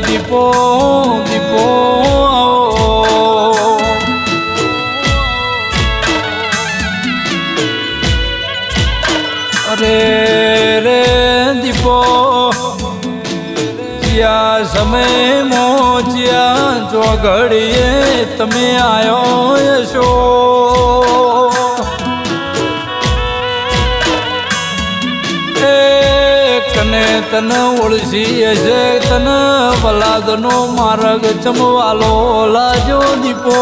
દીપો દીપો અરે રે દીપો જ્યાં સમય મોચ્યા જો ઘડીએ તમે આવ્યો છો કને તન ઓળસી હશે તન વલાદનો માર્ગ ચમવાલો લાજો દીપો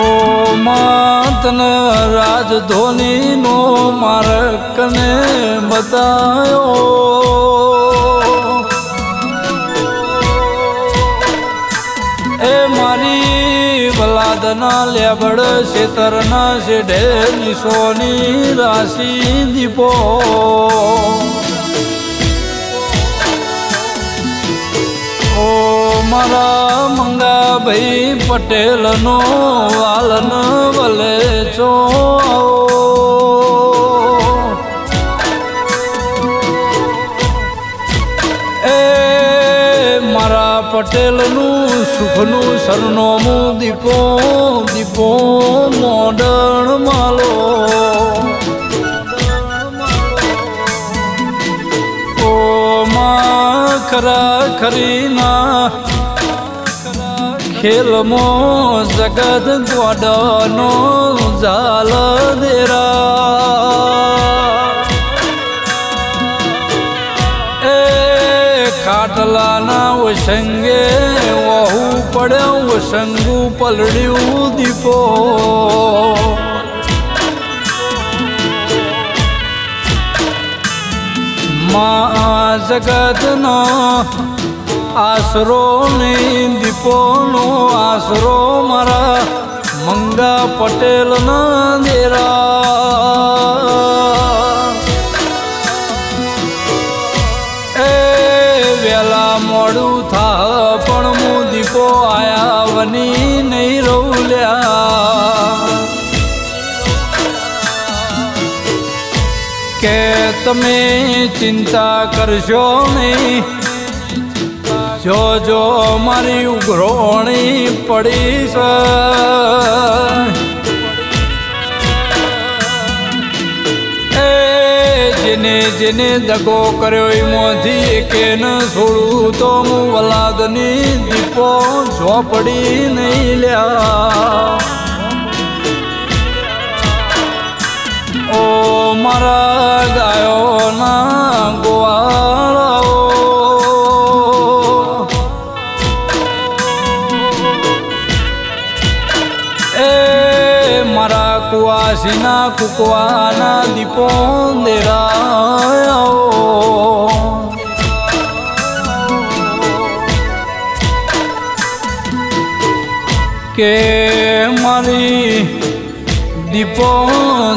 ઓ માં તન રાજધોની નો માર્ગ કને બતાયો એ મારી વલાદના લેબડ શેતરના શેઢે નિશોની રાશિ દીપો ઓ મારા મંગાભાઈ પટેલનો વાલન વલે છો પટેલનું સુખનું સરનામું દીપો દીપો મોડણ માલો ઓ માં ખરા ખરીના ખેલમાં જગત ગોડનો જાલ દેરા ખાટલાના વસંગે વહુ પડ્યો વસંગુ પલડ્યું દીપો માં જગતનો આશરો નહીં દીપોનો આશરો મારા મંગા પટેલના દેરા વેલા મોડું થા પણ હું દીપો આયા વની નહીં રહુલ્યા કે તમે ચિંતા કરશો નહીં જો જો મારી ઉઘરોણી પડી છે જેને જેને દગો કર્યો એમાંથી કે ન છોડું તો હું વલાદની દીપો ઝોપડી નહીં લ્યા ઓ મારા ગાયોના ગોવાળાઓ મારા કુવાસીના કુકવાના દીપો દેરાયો કે મારી દીપો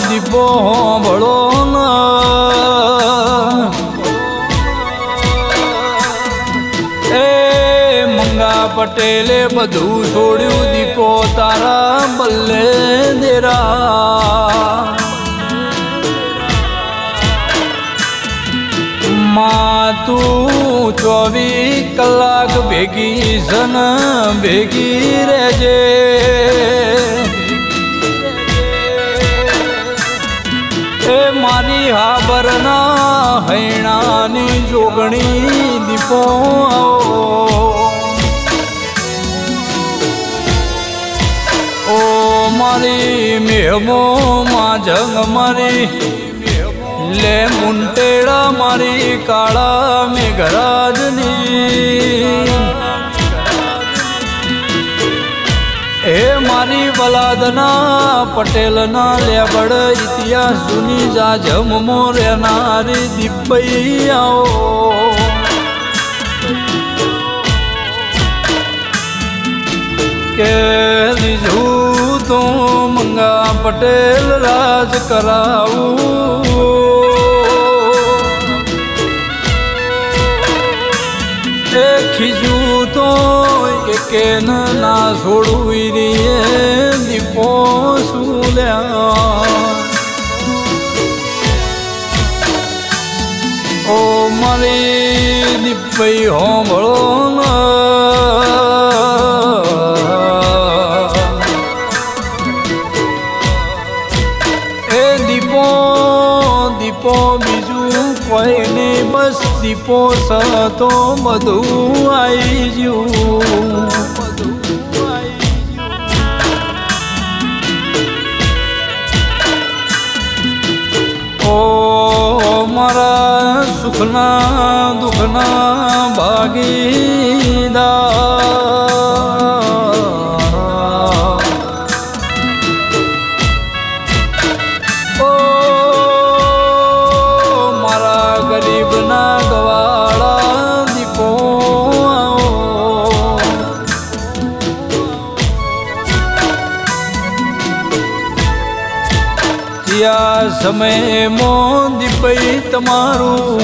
દીપો ભળો એ મંગા પટેલે બધું છોડ્યું દીપો તારા બલ્લે દેરા માં તું 24 કલાક ભેગી સન ભેગી રહેજે એ મારી હાબરના હૈણાની જોગણી દીપો ઓ મારી મેહમો માં જંગ મારી લે મુંટેડા મારી કાળા મેઘરાજની એ મારી વલાદ વલાદના પટેલના લેબડ ઇતિહાસ જૂની જાજમો રહેનારી દીપૈયાઓ કે લીધું તો મંગા પટેલ રાજ કરાવું એ ખીજું તો એકે ના છોડવી રે દીપો સુલ્યા ઓ મારી દીપઈ હોંભળો એ દીપો દીપો બીજું કોઈ નહીં બસ દીપો સતો બધું આવી ગયું ઓ મારા સુખના દુઃખના ભાગીદાર ઓ મારા ગરીબના ગવાળા દીપો જ્યાં સમયમાં દીપઈ તમારું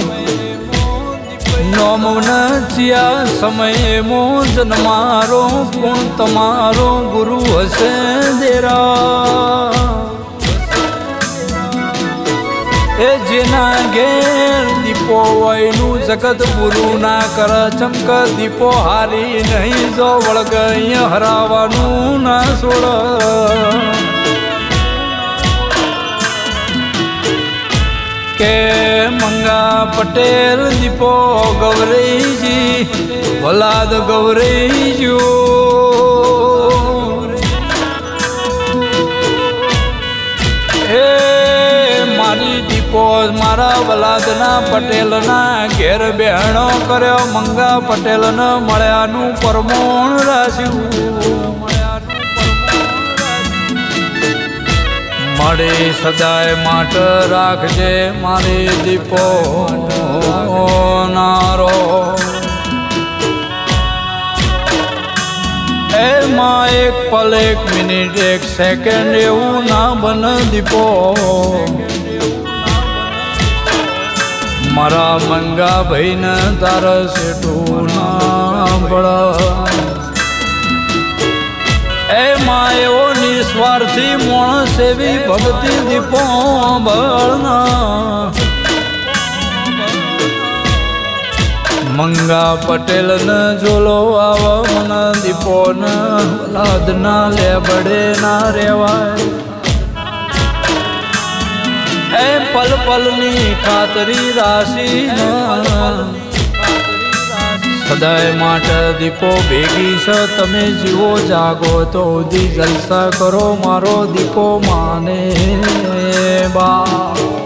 નોમન જ્યાં સમયમાં જન્મારો પણ તમારો ગુરુ હશે દેરા એ જેના ઘેર દીપો વયનું જગત પૂરું ના કર ચમક દીપો હારી નહીં જો વળગ અહીંયા હરાવાનું ના છોડ કે મંગા પટેલ દીપો ગૌરીજી વલાદ ગૌરીજો એ મારી દીપો મારા વલાદના પટેલના ઘેર બહેણો કર્યો મંગા પટેલને મળ્યાનું પરમોણ રાખ્યું મળે સદાય માટે રાખજે મારી દીપો નારો એમાં એક પલ એક મિનિટ એક સેકન્ડ એવું ના બને દીપો મારા મંગા ભાઈને તારા સેઠું ના બળ એમાં એવો નિસ્વાર્થી માણસ એવી ભક્તિ દીપો બળના મંગા પટેલ ને જોલો આવા મને દીપો ને વલાદ ના લેબડે ના રેવાય એ પલ પલની ખાતરી રાશિ સદાય માટે દીપો ભેગી છે તમે જીવો જાગો તો દી જલસા કરો મારો દીપો માને બા